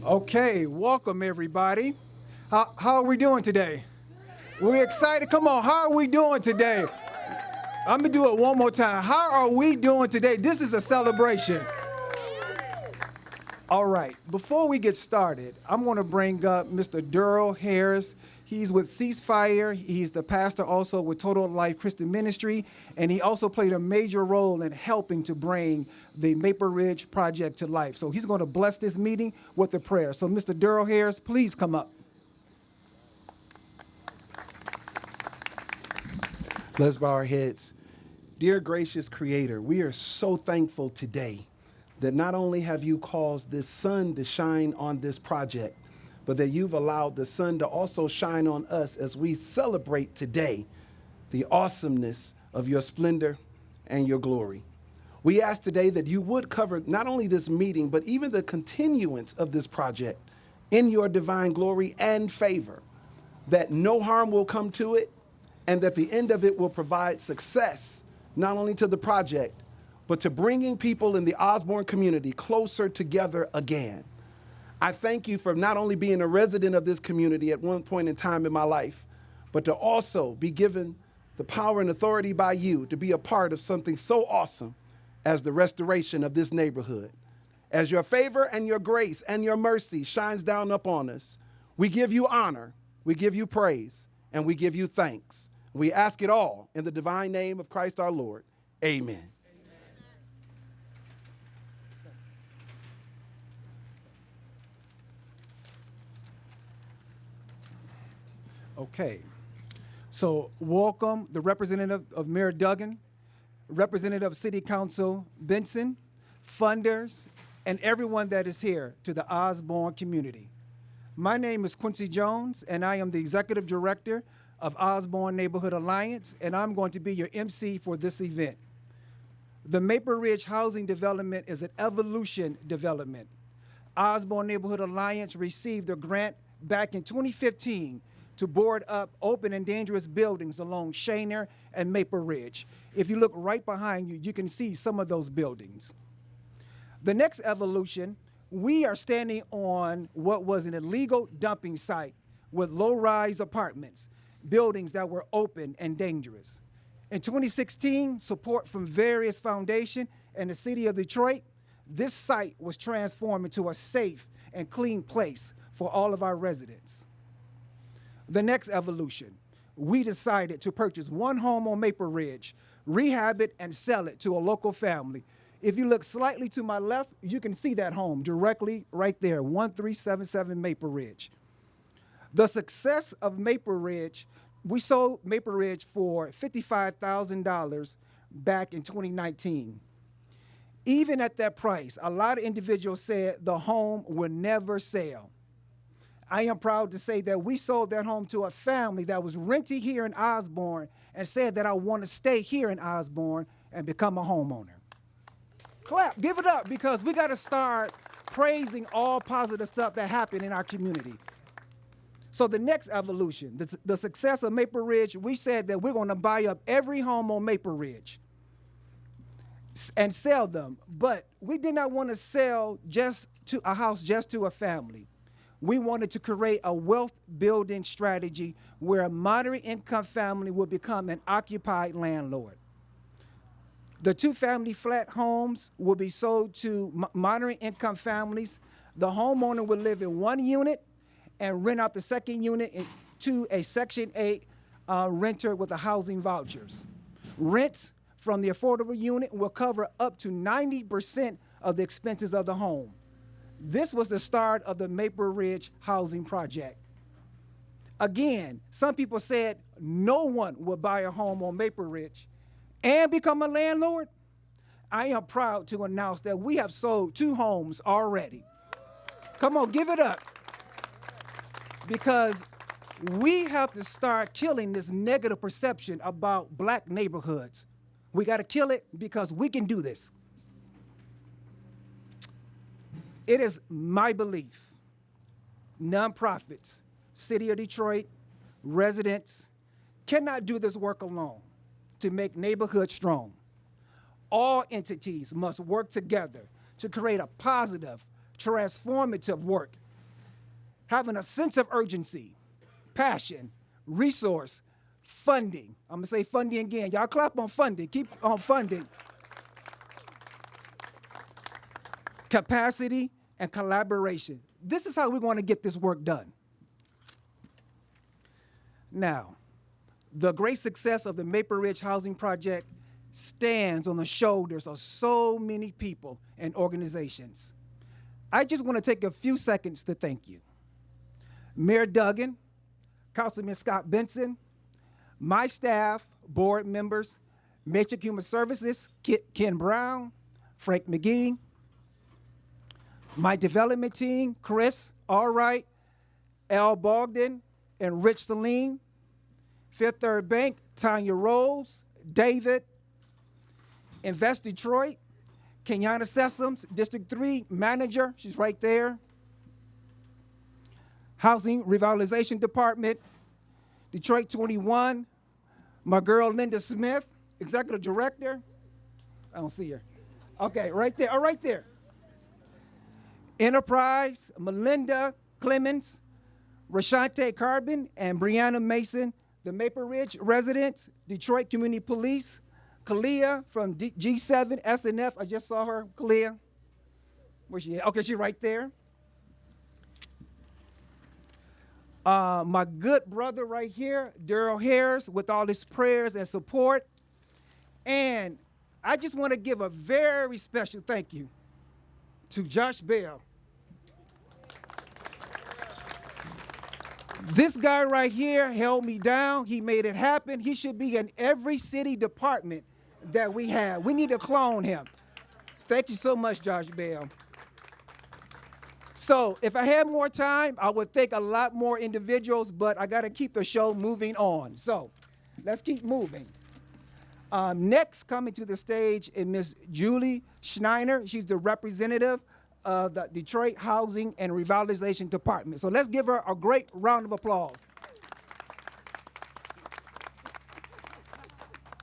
Okay, welcome everybody. How are we doing today? We're excited. Come on, how are we doing today? I'm gonna do it one more time. How are we doing today? This is a celebration. All right, before we get started, I'm gonna bring up Mr. Daryl Harris. He's with Ceasefire. He's the pastor also with Total Life Christian Ministry, and he also played a major role in helping to bring the Mapleridge project to life. So he's going to bless this meeting with a prayer. So Mr. Daryl Harris, please come up. Let's bow our heads. Dear gracious Creator, we are so thankful today that not only have you caused this sun to shine on this project, but that you've allowed the sun to also shine on us as we celebrate today the awesomeness of your splendor and your glory. We ask today that you would cover not only this meeting, but even the continuance of this project in your divine glory and favor, that no harm will come to it, and that the end of it will provide success, not only to the project, but to bringing people in the Osborne community closer together again. I thank you for not only being a resident of this community at one point in time in my life, but to also be given the power and authority by you to be a part of something so awesome as the restoration of this neighborhood. As your favor and your grace and your mercy shines down upon us, we give you honor, we give you praise, and we give you thanks. We ask it all in the divine name of Christ our Lord. Amen. Okay, so welcome the representative of Mayor Duggan, representative of City Council Benson, funders, and everyone that is here to the Osborne community. My name is Quincy Jones, and I am the executive director of Osborn Neighborhood Alliance, and I'm going to be your MC for this event. The Mapleridge housing development is an evolution development. Osborn Neighborhood Alliance received a grant back in 2015 to board up open and dangerous buildings along Schneider and Mapleridge. If you look right behind you, you can see some of those buildings. The next evolution, we are standing on what was an illegal dumping site with low-rise apartments, buildings that were open and dangerous. In 2016, support from various foundations and the city of Detroit, this site was transformed into a safe and clean place for all of our residents. The next evolution, we decided to purchase one home on Mapleridge, rehab it, and sell it to a local family. If you look slightly to my left, you can see that home directly right there, 1377 Mapleridge. The success of Mapleridge, we sold Mapleridge for $55,000 back in 2019. Even at that price, a lot of individuals said the home would never sell. I am proud to say that we sold that home to a family that was renting here in Osborne and said that I want to stay here in Osborne and become a homeowner. Clap, give it up, because we got to start praising all positive stuff that happened in our community. So the next evolution, the success of Mapleridge, we said that we're going to buy up every home on Mapleridge and sell them. But we did not want to sell just to a house just to a family. We wanted to create a wealth building strategy where a moderate income family would become an occupied landlord. The two-family flat homes will be sold to moderate income families. The homeowner will live in one unit and rent out the second unit to a Section 8 renter with the housing vouchers. Rents from the affordable unit will cover up to 90% of the expenses of the home. This was the start of the Mapleridge housing project. Again, some people said no one would buy a home on Mapleridge and become a landlord. I am proud to announce that we have sold 2 homes already. Come on, give it up. Because we have to start killing this negative perception about black neighborhoods. We got to kill it because we can do this. It is my belief, nonprofits, City of Detroit, residents cannot do this work alone to make neighborhoods strong. All entities must work together to create a positive, transformative work having a sense of urgency, passion, resource, funding. I'm gonna say funding again. Y'all clap on funding, keep on funding. Capacity and collaboration. This is how we're going to get this work done. Now, the great success of the Mapleridge Housing Project stands on the shoulders of so many people and organizations. I just want to take a few seconds to thank you. Mayor Duggan, Councilman Scott Benson, my staff, board members, Matrix Human Services, Ken Brown, Frank McGee, my development team, Chris Allwright, Al Bogdan, and Rich Saline, Fifth Third Bank, Tanya Rose, David, Invest Detroit, Kenyatta Sessoms, District 3 manager, she's right there, Housing Revitalization Department, Detroit 21, my girl Linda Smith, Executive Director. I don't see her. Okay, right there, oh, right there. Enterprise, Melinda Clemens, Rashante Carbon, and Brianna Mason, the Mapleridge residents, Detroit Community Police, Kalia from G7, SNF, I just saw her, Kalia. Where's she at? Okay, she's right there. My good brother right here, Daryl Harris, with all his prayers and support. And I just want to give a very special thank you to Josh Bell. This guy right here held me down. He made it happen. He should be in every city department that we have. We need to clone him. Thank you so much, Josh Bell. So if I had more time, I would thank a lot more individuals, but I got to keep the show moving on. So let's keep moving. Next coming to the stage is Ms. Julie Schneider. She's the representative of the Detroit Housing and Revitalization Department. So let's give her a great round of applause.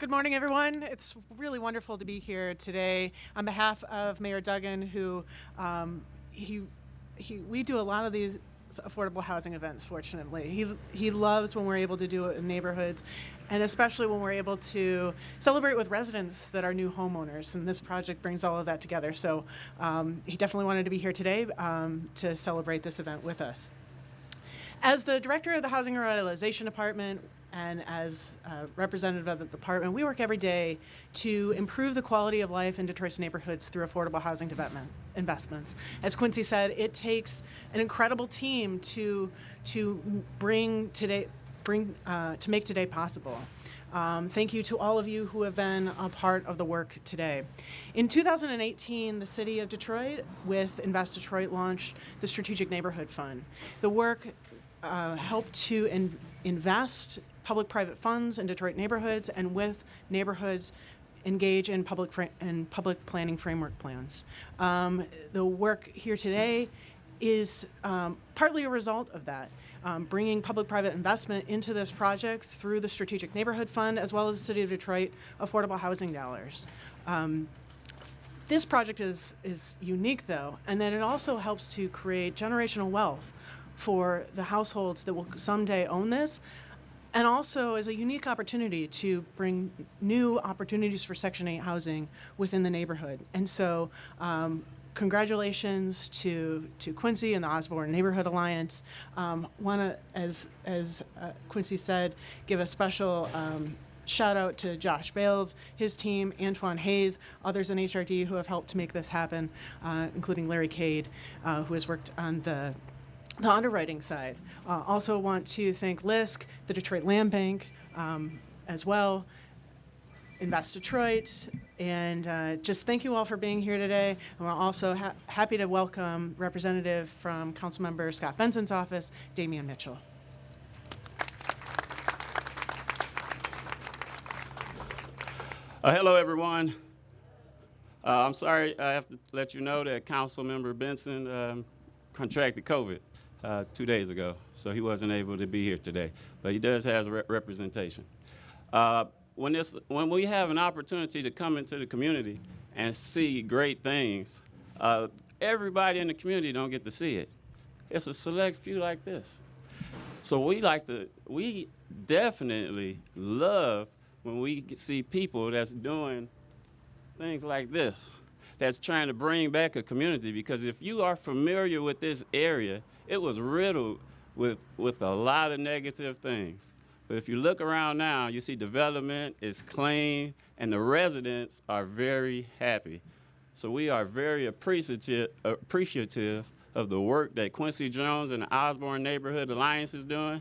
Good morning, everyone. It's really wonderful to be here today on behalf of Mayor Duggan, who we do a lot of these affordable housing events, fortunately. He loves when we're able to do it in neighborhoods, and especially when we're able to celebrate with residents that are new homeowners, and this project brings all of that together. So he definitely wanted to be here today to celebrate this event with us. As the director of the Housing and Revitalization Department, and as a representative of the department, we work every day to improve the quality of life in Detroit's neighborhoods through affordable housing development investments. As Quincy said, it takes an incredible team to make today possible. Thank you to all of you who have been a part of the work today. In 2018, the City of Detroit, with Invest Detroit, launched the Strategic Neighborhood Fund. The work helped to invest public-private funds in Detroit neighborhoods, and with neighborhoods engage in public planning framework plans. The work here today is partly a result of that, bringing public-private investment into this project through the Strategic Neighborhood Fund, as well as the City of Detroit affordable housing dollars. This project is unique, though, and then it also helps to create generational wealth for the households that will someday own this, and also is a unique opportunity to bring new opportunities for Section 8 housing within the neighborhood. And so congratulations to Quincy and the Osborn Neighborhood Alliance. Want to, as Quincy said, give a special shout out to Josh Bales, his team, Antoine Hayes, others in HRD who have helped to make this happen, including Larry Cade, who has worked on the underwriting side. Also want to thank LISC, the Detroit Land Bank, as well, Invest Detroit, and just thank you all for being here today. And we're also happy to welcome representative from Councilmember Scott Benson's office, Damian Mitchell. Hello, everyone. I'm sorry I have to let you know that Councilmember Benson contracted COVID 2 days ago, so he wasn't able to be here today. But he does have representation. When we have an opportunity to come into the community and see great things, everybody in the community don't get to see it. It's a select few like this. So we definitely love when we see people that's doing things like this, that's trying to bring back a community, because if you are familiar with this area, it was riddled with a lot of negative things. But if you look around now, you see development is clean and the residents are very happy. So we are very appreciative of the work that Quincy Jones and the Osborn Neighborhood Alliance is doing.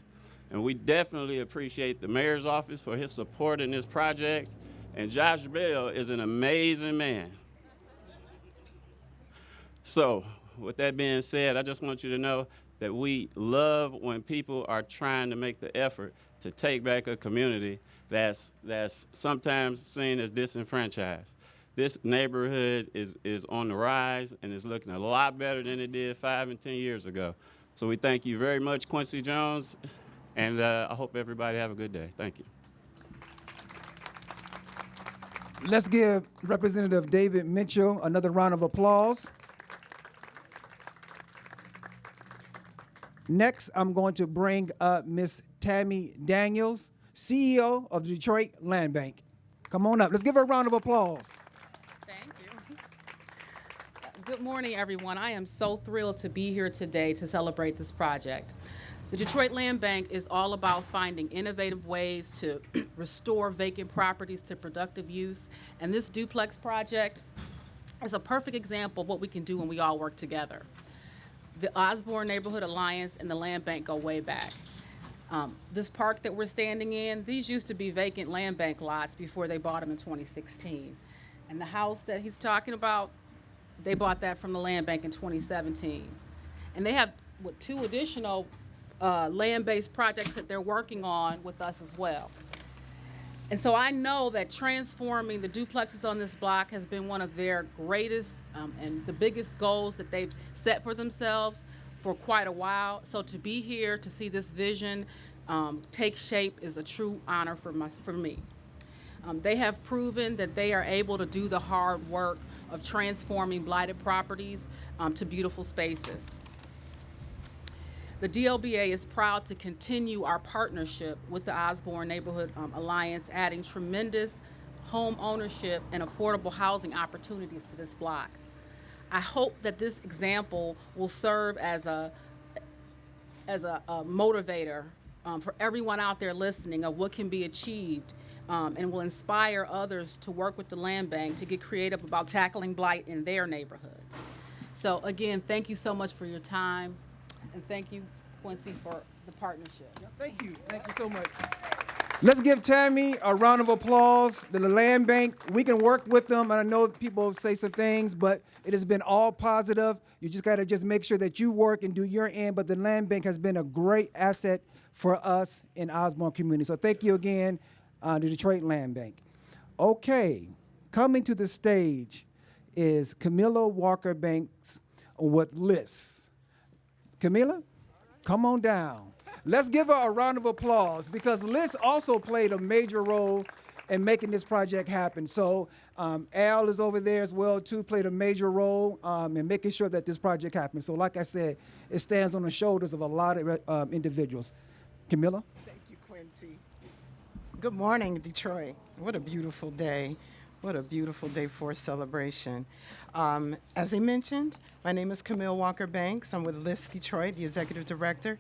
And we definitely appreciate the mayor's office for his support in this project. And Josh Bell is an amazing man. So with that being said, I just want you to know that we love when people are trying to make the effort to take back a community that's sometimes seen as disenfranchised. This neighborhood is on the rise and is looking a lot better than it did 5 and 10 years ago. So we thank you very much, Quincy Jones, and I hope everybody have a good day. Thank you. Let's give Representative David Mitchell another round of applause. Next, I'm going to bring up Miss Tammy Daniels, CEO of the Detroit Land Bank. Come on up. Let's give her a round of applause. Thank you. Good morning, everyone. I am so thrilled to be here today to celebrate this project. The Detroit Land Bank is all about finding innovative ways to restore vacant properties to productive use, and this duplex project is a perfect example of what we can do when we all work together. The Osborn Neighborhood Alliance and the Land Bank go way back. This park that we're standing in, these used to be vacant land bank lots before they bought them in 2016. And the house that he's talking about, they bought that from the land bank in 2017. And they have 2 additional land-based projects that they're working on with us as well. And so I know that transforming the duplexes on this block has been one of their greatest and the biggest goals that they've set for themselves for quite a while. So to be here to see this vision take shape is a true honor for me. They have proven that they are able to do the hard work of transforming blighted properties to beautiful spaces. The DLBA is proud to continue our partnership with the Osborne Neighborhood Alliance, adding tremendous home ownership and affordable housing opportunities to this block. I hope that this example will serve as a motivator for everyone out there listening of what can be achieved and will inspire others to work with the land bank to get creative about tackling blight in their neighborhoods. So again, thank you so much for your time. And thank you, Quincy, for the partnership. Thank you. Thank you so much. Let's give Tammy a round of applause. The land bank, we can work with them. And I know people say some things, but it has been all positive. You just got to just make sure that you work and do your end. But the land bank has been a great asset for us in Osborne community. So thank you again, the Detroit Land Bank. Okay, coming to the stage is Camilla Walker Banks with lists. Camilla, come on down. Let's give her a round of applause because Liz also played a major role in making this project happen. So Al is over there as well too, played a major role in making sure that this project happens. So like I said, it stands on the shoulders of a lot of individuals. Camilla? Thank you, Quincy. Good morning, Detroit. What a beautiful day. What a beautiful day for a celebration. As they mentioned, my name is Camille Walker Banks. I'm with List Detroit, the executive director,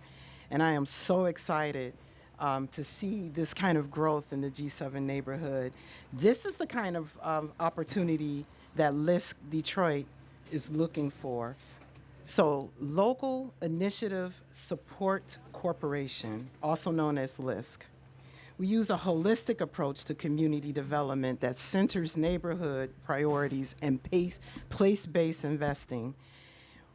and I am so excited to see this kind of growth in the G7 neighborhood. This is the kind of opportunity that List Detroit is looking for. So, Local Initiative Support Corporation, also known as LISC. We use a holistic approach to community development that centers neighborhood priorities and place-based investing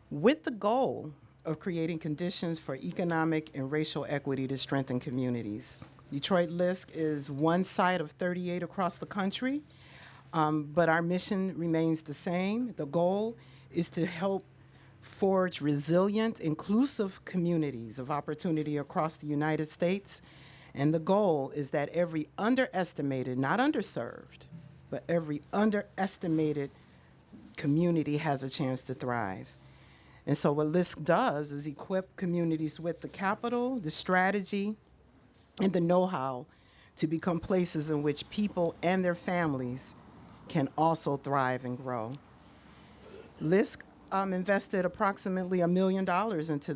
with the goal of creating conditions for economic and racial equity to strengthen communities. Detroit LISC is one site of 38 across the country, but our mission remains the same. The goal is to help forge resilient, inclusive communities of opportunity across the United States. And the goal is that every underestimated, not underserved, but every underestimated community has a chance to thrive. And so what LISC does is equip communities with the capital, the strategy, and the know-how to become places in which people and their families can also thrive and grow. LISC invested approximately $1 million into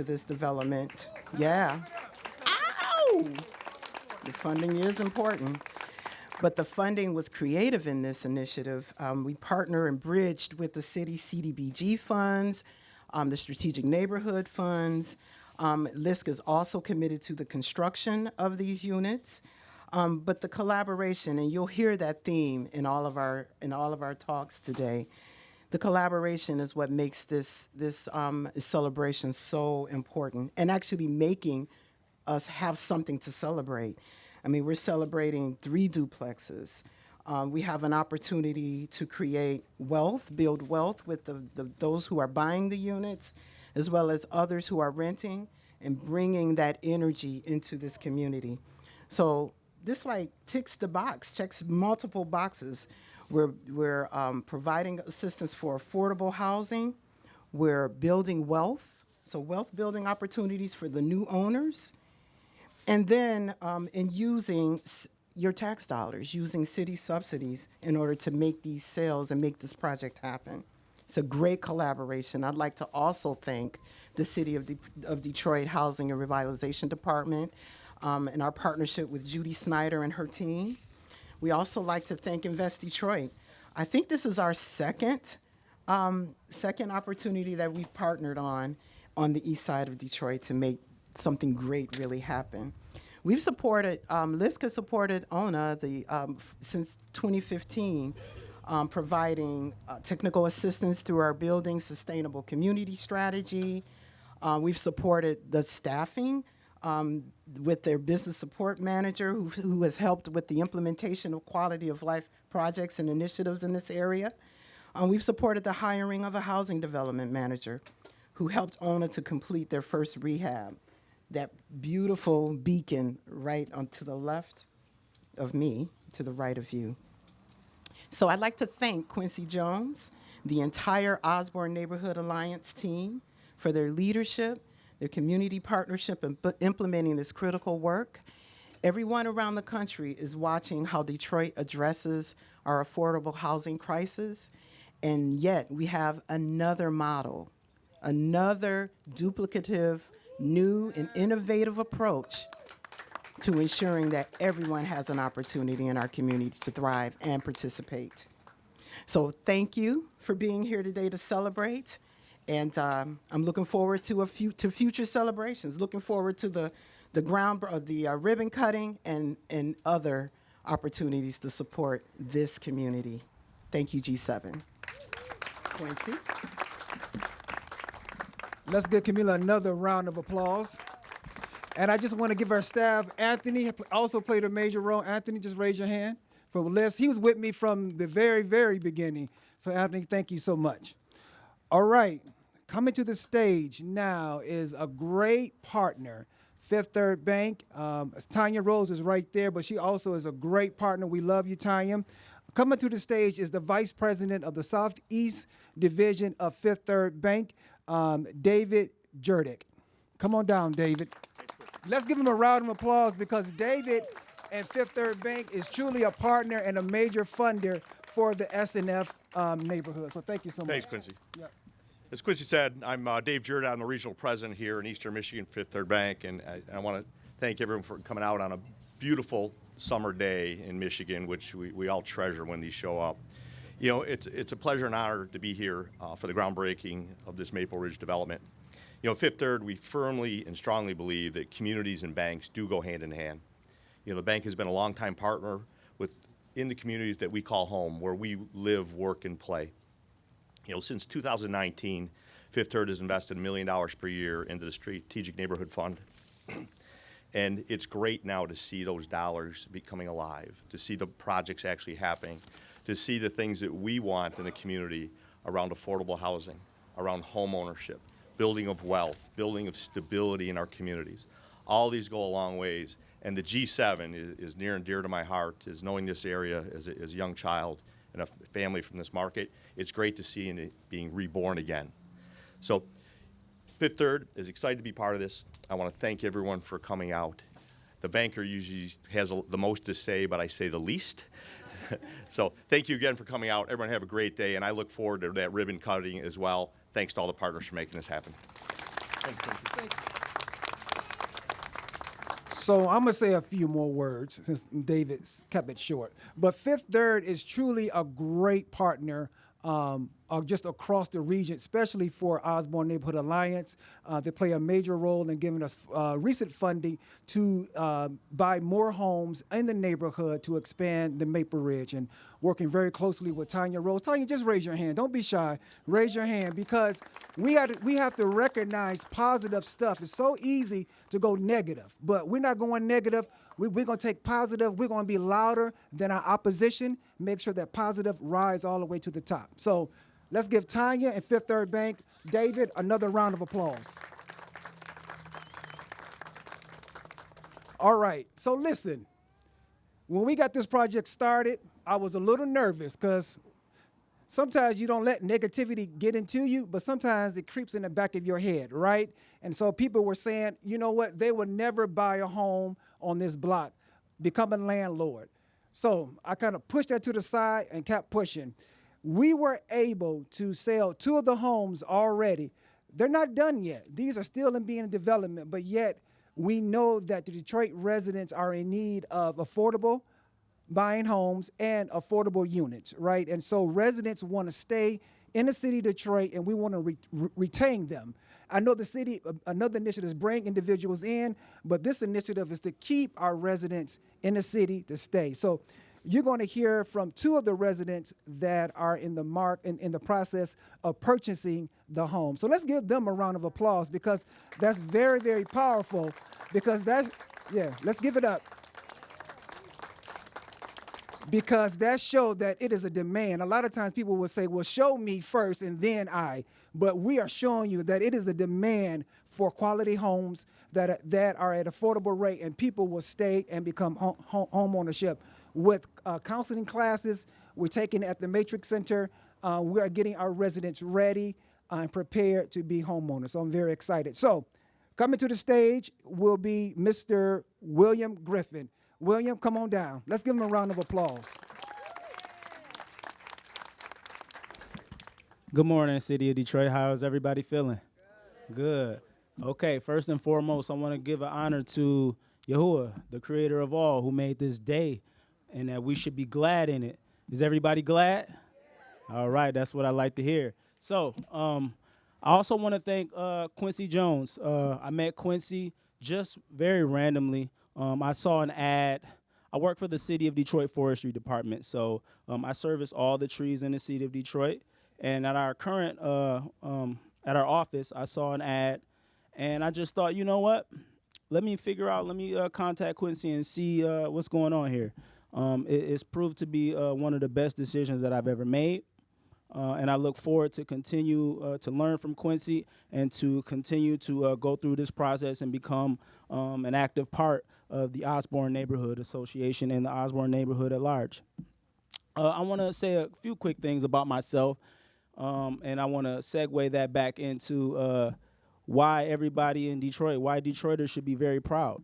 this development. Yeah. Ow! The funding is important. But the funding was creative in this initiative. We partner and bridged with the city CDBG funds, the strategic neighborhood funds. LISC is also committed to the construction of these units. But the collaboration, and you'll hear that theme in all of our talks today, the collaboration is what makes this celebration so important, and actually making us have something to celebrate. I mean, we're celebrating 3 duplexes. We have an opportunity to create wealth, build wealth with those who are buying the units, as well as others who are renting, and bringing that energy into this community. So this ticks the box, checks multiple boxes. We're providing assistance for affordable housing. We're building wealth, so wealth building opportunities for the new owners. And then in using your tax dollars, using city subsidies in order to make these sales and make this project happen. It's a great collaboration. I'd like to also thank the City of Detroit Housing and Revitalization Department and our partnership with Judy Schneider and her team. We also like to thank Invest Detroit. I think this is our second opportunity that we've partnered on the east side of Detroit to make something great really happen. We've supported, LISC has supported ONA since 2015, providing technical assistance through our Building Sustainable Community strategy. We've supported the staffing with their business support manager who has helped with the implementation of quality of life projects and initiatives in this area. We've supported the hiring of a housing development manager who helped ONA to complete their first rehab. That beautiful beacon right on to the left of me, to the right of you. So I'd like to thank Quincy Jones, the entire Osborn Neighborhood Alliance team for their leadership, their community partnership in implementing this critical work. Everyone around the country is watching how Detroit addresses our affordable housing crisis, and yet we have another model, another duplicative, new and innovative approach to ensuring that everyone has an opportunity in our community to thrive and participate. So thank you for being here today to celebrate. And I'm looking forward to future celebrations, looking forward to the ribbon cutting and other opportunities to support this community. Thank you, G7. Quincy. Let's give Camille another round of applause. And I just want to give our staff, Anthony also played a major role. Anthony, just raise your hand. For LISC, he was with me from the very, very beginning. So Anthony, thank you so much. All right, coming to the stage now is a great partner, Fifth Third Bank. Tanya Rose is right there, but she also is a great partner. We love you, Tanya. Coming to the stage is the Vice President of the Southeast Division of Fifth Third Bank, David Jurdick. Come on down, David. Let's give him a round of applause because David and Fifth Third Bank is truly a partner and a major funder for the SNF neighborhood. So thank you so much. Thanks, Quincy. Yep. As Quincy said, I'm Dave Jurdick. I'm the regional president here in Eastern Michigan, Fifth Third Bank, and I want to thank everyone for coming out on a beautiful summer day in Michigan, which we all treasure when these show up. You know, it's a pleasure and honor to be here for the groundbreaking of this Mapleridge development. You know, Fifth Third, we firmly and strongly believe that communities and banks do go hand in hand. You know, the bank has been a longtime partner in the communities that we call home, where we live, work, and play. You know, since 2019, Fifth Third has invested $1 million per year into the Strategic Neighborhood Fund. And it's great now to see those dollars becoming alive, to see the projects actually happening, to see the things that we want in the community around affordable housing, around home ownership, building of wealth, building of stability in our communities. All these go a long ways. And the G7 is near and dear to my heart, is knowing this area as a young child and a family from this market. It's great to see it being reborn again. So Fifth Third is excited to be part of this. I want to thank everyone for coming out. The banker usually has the most to say, but I say the least. So thank you again for coming out. Everyone have a great day, and I look forward to that ribbon cutting as well. Thanks to all the partners for making this happen. So I'm gonna say a few more words since David's kept it short. But Fifth Third is truly a great partner just across the region, especially for Osborn Neighborhood Alliance. They play a major role in giving us recent funding to buy more homes in the neighborhood to expand the Mapleridge, and working very closely with Tanya Rose. Tanya, just raise your hand. Don't be shy. Raise your hand, because we have to recognize positive stuff. It's so easy to go negative, but we're not going negative. We're going to take positive. We're going to be louder than our opposition. Make sure that positive rise all the way to the top. So let's give Tanya and Fifth Third Bank, David, another round of applause. All right. So listen, when we got this project started, I was a little nervous because sometimes you don't let negativity get into you, but sometimes it creeps in the back of your head, right? And so people were saying, you know what, they would never buy a home on this block, become a landlord. So I kind of pushed that to the side and kept pushing. We were able to sell 2 of the homes already. They're not done yet. These are still in development, but yet we know that the Detroit residents are in need of affordable buying homes and affordable units, right? And so residents want to stay in the city of Detroit, and we want to retain them. I know the city, another initiative is bring individuals in, but this initiative is to keep our residents in the city to stay. So you're going to hear from 2 of the residents that are in the process of purchasing the home. So let's give them a round of applause, because that's very, very powerful, because let's give it up. Because that showed that it is a demand. A lot of times people will say, well, show me first and then I. But we are showing you that it is a demand for quality homes that are at affordable rate, and people will stay and become home ownership. With counseling classes we're taking at the Matrix Center, we are getting our residents ready and prepared to be homeowners. So I'm very excited. So coming to the stage will be Mr. William Griffin. William, come on down. Let's give him a round of applause. Good morning, City of Detroit. How is everybody feeling? Good. Okay, first and foremost, I want to give an honor to Yahuwah, the creator of all, who made this day, and that we should be glad in it. Is everybody glad? All right, that's what I like to hear. So I also want to thank Quincy Jones. I met Quincy just very randomly. I saw an ad. I work for the City of Detroit Forestry Department, so I service all the trees in the City of Detroit. And at our current, at our office, I saw an ad, and I just thought, you know what? Let me contact Quincy and see what's going on here. It's proved to be one of the best decisions that I've ever made. And I look forward to continue to learn from Quincy and to continue to go through this process and become an active part of the Osborn Neighborhood Association and the Osborn Neighborhood at large. I want to say a few quick things about myself, and I want to segue that back into why everybody in Detroit, why Detroiters should be very proud.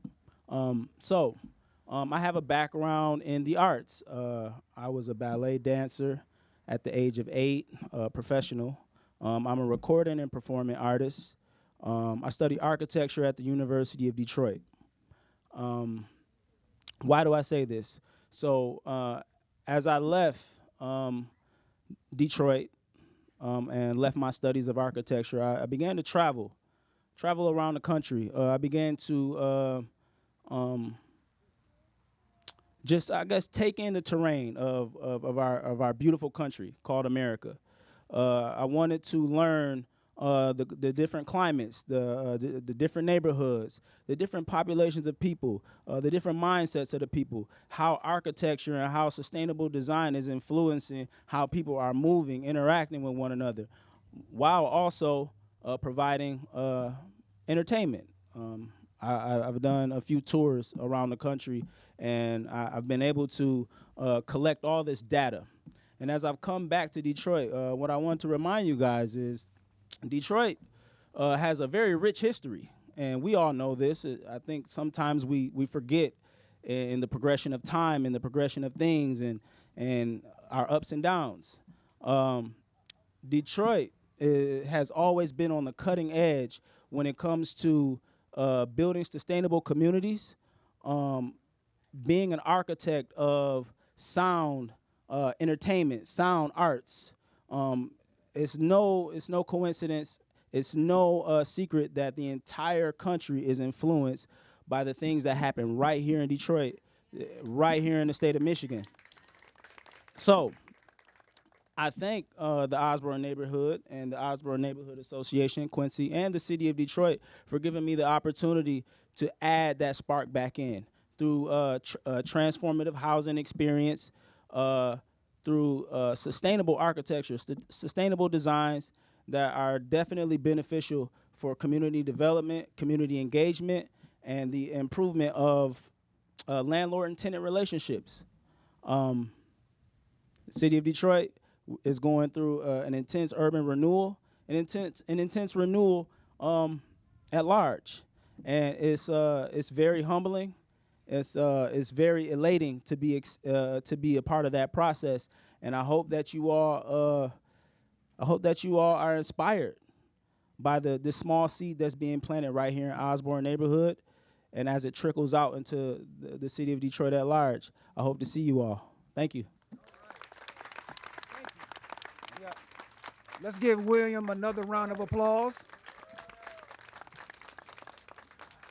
I have a background in the arts. I was a ballet dancer at the age of 8, professional. I'm a recording and performing artist. I studied architecture at the University of Detroit. Why do I say this? So as I left Detroit and left my studies of architecture, I began to travel around the country. I began to just, I guess, take in the terrain of our beautiful country called America. I wanted to learn the different climates, the different neighborhoods, the different populations of people, the different mindsets of the people, how architecture and how sustainable design is influencing how people are moving, interacting with one another, while also providing entertainment. I've done a few tours around the country, and I've been able to collect all this data. And as I've come back to Detroit, what I want to remind you guys is Detroit has a very rich history, and we all know this. I think sometimes we forget in the progression of time and the progression of things and our ups and downs. Detroit has always been on the cutting edge when it comes to building sustainable communities, being an architect of sound entertainment, sound arts. It's no coincidence. It's no secret that the entire country is influenced by the things that happen right here in Detroit, right here in the state of Michigan. So I thank the Osborn Neighborhood and the Osborn Neighborhood Association, Quincy, and the city of Detroit for giving me the opportunity to add that spark back in through transformative housing experience, through sustainable architecture, sustainable designs that are definitely beneficial for community development, community engagement, and the improvement of landlord and tenant relationships. The city of Detroit is going through an intense urban renewal, an intense renewal at large, and it's very humbling. It's very elating to be a part of that process, and I hope that you all are inspired by the small seed that's being planted right here in Osborn Neighborhood, and as it trickles out into the city of Detroit at large. I hope to see you all. Thank you. Let's give William another round of applause.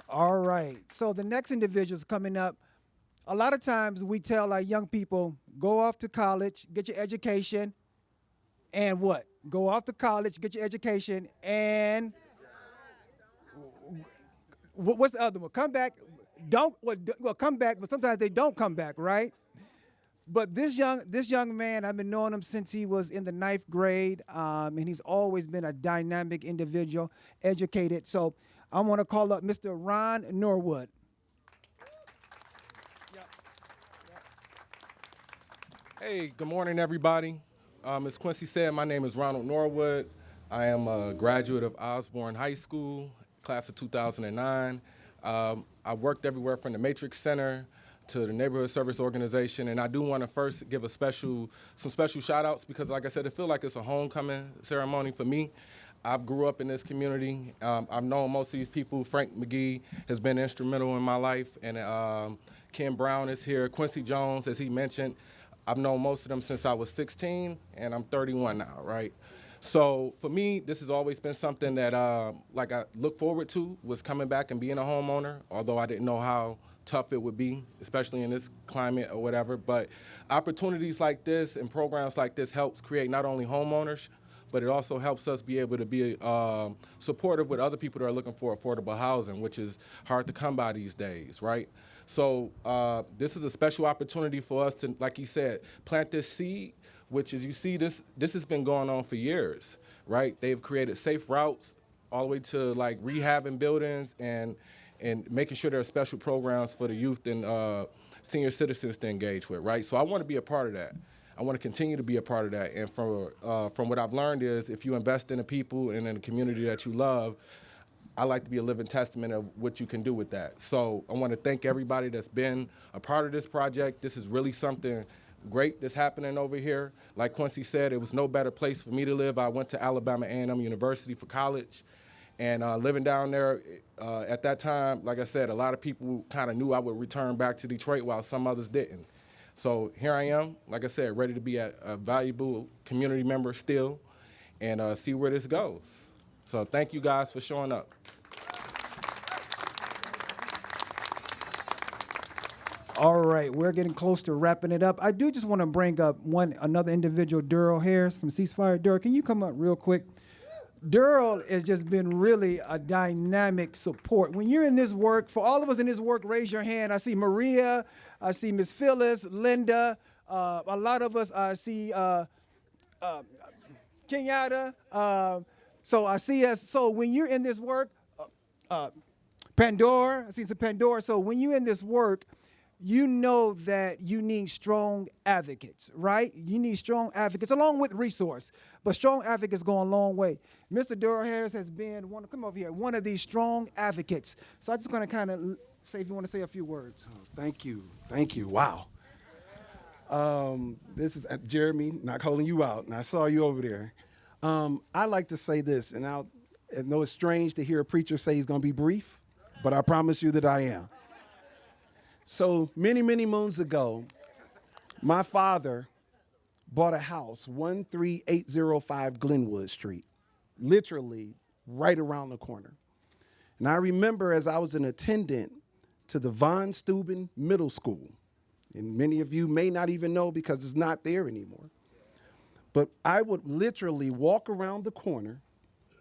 All right, so the next individual's coming up. A lot of times we tell our young people, go off to college, get your education, and what? Go off to college, get your education, and what's the other one? Come back, come back, but sometimes they don't come back, right? But this young man, I've been knowing him since he was in the 9th grade, and he's always been a dynamic individual, educated. So I want to call up Mr. Ron Norwood. Hey, good morning, everybody. As Quincy said, my name is Ronald Norwood. I am a graduate of Osborne High School, class of 2009. I worked everywhere from the Matrix Center to the Neighborhood Service Organization, and I do want to first give some special shout outs because, like I said, I feel like it's a homecoming ceremony for me. I grew up in this community. I've known most of these people. Frank McGee has been instrumental in my life, and Ken Brown is here. Quincy Jones, as he mentioned, I've known most of them since I was 16, and I'm 31 now, right? So for me, this has always been something that I look forward to, was coming back and being a homeowner, although I didn't know how tough it would be, especially in this climate or whatever. But opportunities like this and programs like this helps create not only homeowners, but it also helps us be able to be supportive with other people that are looking for affordable housing, which is hard to come by these days, right? So this is a special opportunity for us to, like he said, plant this seed, which is, you see, this has been going on for years, right? They've created safe routes all the way to like rehabbing buildings and making sure there are special programs for the youth and senior citizens to engage with, right? So I want to be a part of that. I want to continue to be a part of that. And from what I've learned is if you invest in the people and in the community that you love, I like to be a living testament of what you can do with that. So I want to thank everybody that's been a part of this project. This is really something great that's happening over here. Like Quincy said, it was no better place for me to live. I went to Alabama A&M University for college. And living down there at that time, like I said, a lot of people kind of knew I would return back to Detroit while some others didn't. So here I am, like I said, ready to be a valuable community member still and see where this goes. So thank you guys for showing up. All right, we're getting close to wrapping it up. I do just want to bring up another individual, Daryl Harris from Ceasefire. Daryl, can you come up real quick? Daryl has just been really a dynamic support. When you're in this work, for all of us in this work, raise your hand. I see Maria, I see Miss Phyllis, Linda, a lot of us, I see Kenyatta. So I see us. So when you're in this work, Pandora, I see some Pandora. So when you're in this work, you know that you need strong advocates, right? You need strong advocates along with resource, but strong advocates go a long way. Mr. Daryl Harris has been one of these strong advocates. So I'm just going to kind of say, if you want to say a few words. Thank you. Thank you. Wow. This is Jeremy, not calling you out, and I saw you over there. I like to say this, and I know it's strange to hear a preacher say he's going to be brief, but I promise you that I am. So many, many moons ago, my father bought a house, 13805 Glenwood Street, literally right around the corner. And I remember as I was an attendant to the Von Steuben Middle School, and many of you may not even know because it's not there anymore, but I would literally walk around the corner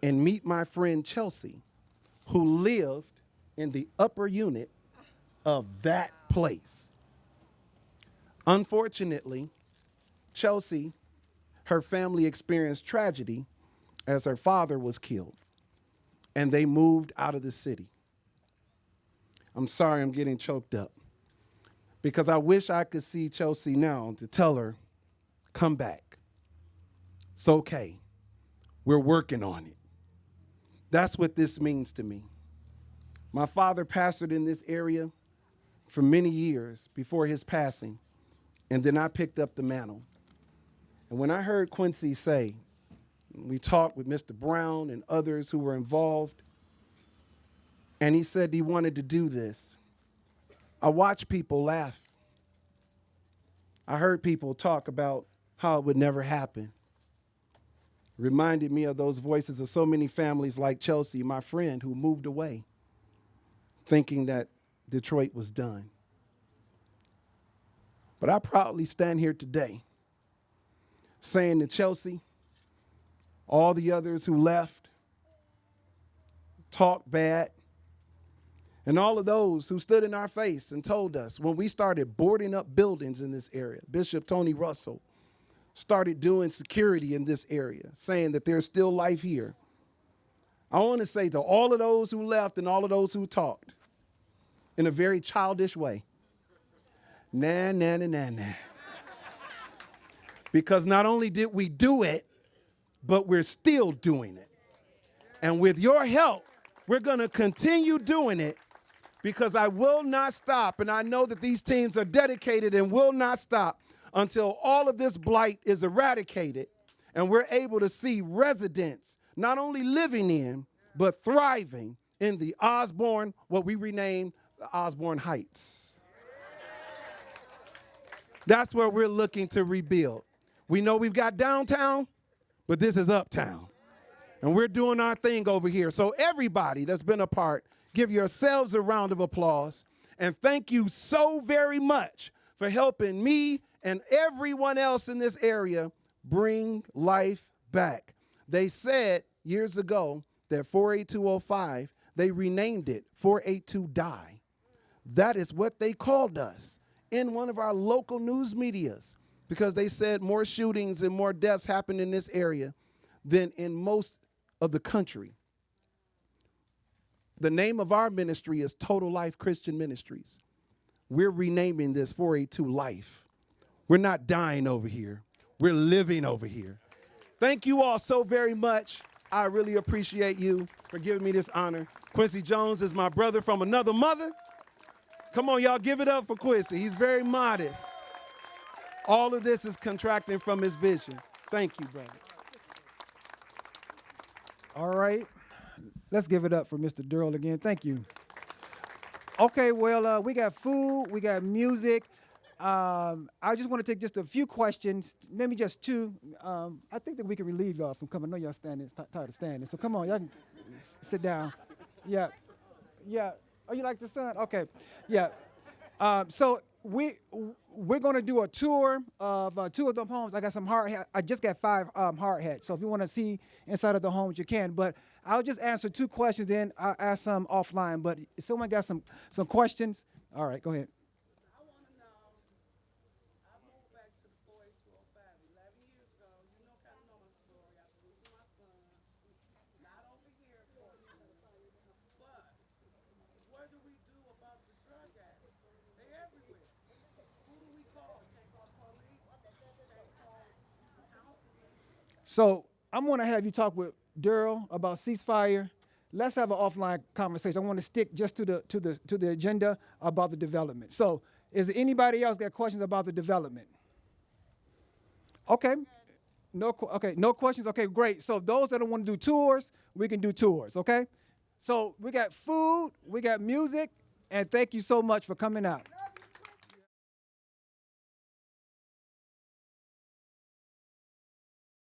and meet my friend Chelsea, who lived in the upper unit of that place. Unfortunately, Chelsea, her family experienced tragedy as her father was killed, and they moved out of the city. I'm sorry I'm getting choked up because I wish I could see Chelsea now to tell her, come back. It's okay. We're working on it. That's what this means to me. My father pastored in this area for many years before his passing, and then I picked up the mantle. And when I heard Quincy say, we talked with Mr. Brown and others who were involved, and he said he wanted to do this, I watched people laugh. I heard people talk about how it would never happen. Reminded me of those voices of so many families like Chelsea, my friend, who moved away thinking that Detroit was done. But I proudly stand here today saying to Chelsea, all the others who left, talked bad, and all of those who stood in our face and told us when we started boarding up buildings in this area, Bishop Tony Russell started doing security in this area, saying that there's still life here. I want to say to all of those who left and all of those who talked in a very childish way, nah. Because not only did we do it, but we're still doing it. And with your help, we're going to continue doing it because I will not stop. And I know that these teams are dedicated and will not stop until all of this blight is eradicated and we're able to see residents not only living in, but thriving in the Osborne, what we renamed the Osborne Heights. That's where we're looking to rebuild. We know we've got downtown, but this is uptown. And we're doing our thing over here. So everybody that's been a part, give yourselves a round of applause. And thank you so very much for helping me and everyone else in this area bring life back. They said years ago that 48205, they renamed it 482 Die. That is what they called us in one of our local news medias because they said more shootings and more deaths happened in this area than in most of the country. The name of our ministry is Total Life Christian Ministries. We're renaming this 482 Life. We're not dying over here. We're living over here. Thank you all so very much. I really appreciate you for giving me this honor. Quincy Jones is my brother from another mother. Come on, y'all, give it up for Quincy. He's very modest. All of this is contracting from his vision. Thank you, brother. All right. Let's give it up for Mr. Daryl again. Thank you. Okay, well, we got food, we got music. I just want to take just a few questions, maybe just two. I think that we can relieve y'all from coming. I know y'all standing, tired of standing. So come on, y'all can sit down. Yeah. Oh, you like the sun? Okay. Yeah. So we're going to do a tour of two of the homes. I got some hard hats. I just got 5 hard hats. So if you want to see inside of the homes, you can. But I'll just answer 2 questions, then I'll ask some offline. But if someone got some questions, all right, go ahead. I want to know, I moved back to the 48205 11 years ago. You know, kind of know my story. I was losing my son. Not over here, but what do we do about the drug addicts? They're everywhere. So I'm going to have you talk with Daryl about ceasefire. Let's have an offline conversation. I want to stick just to the agenda about the development. So, is there anybody else got questions about the development? Okay. No questions. Okay, great. So those that don't want to do tours, we can do tours. Okay. So we got food, we got music, and thank you so much for coming out.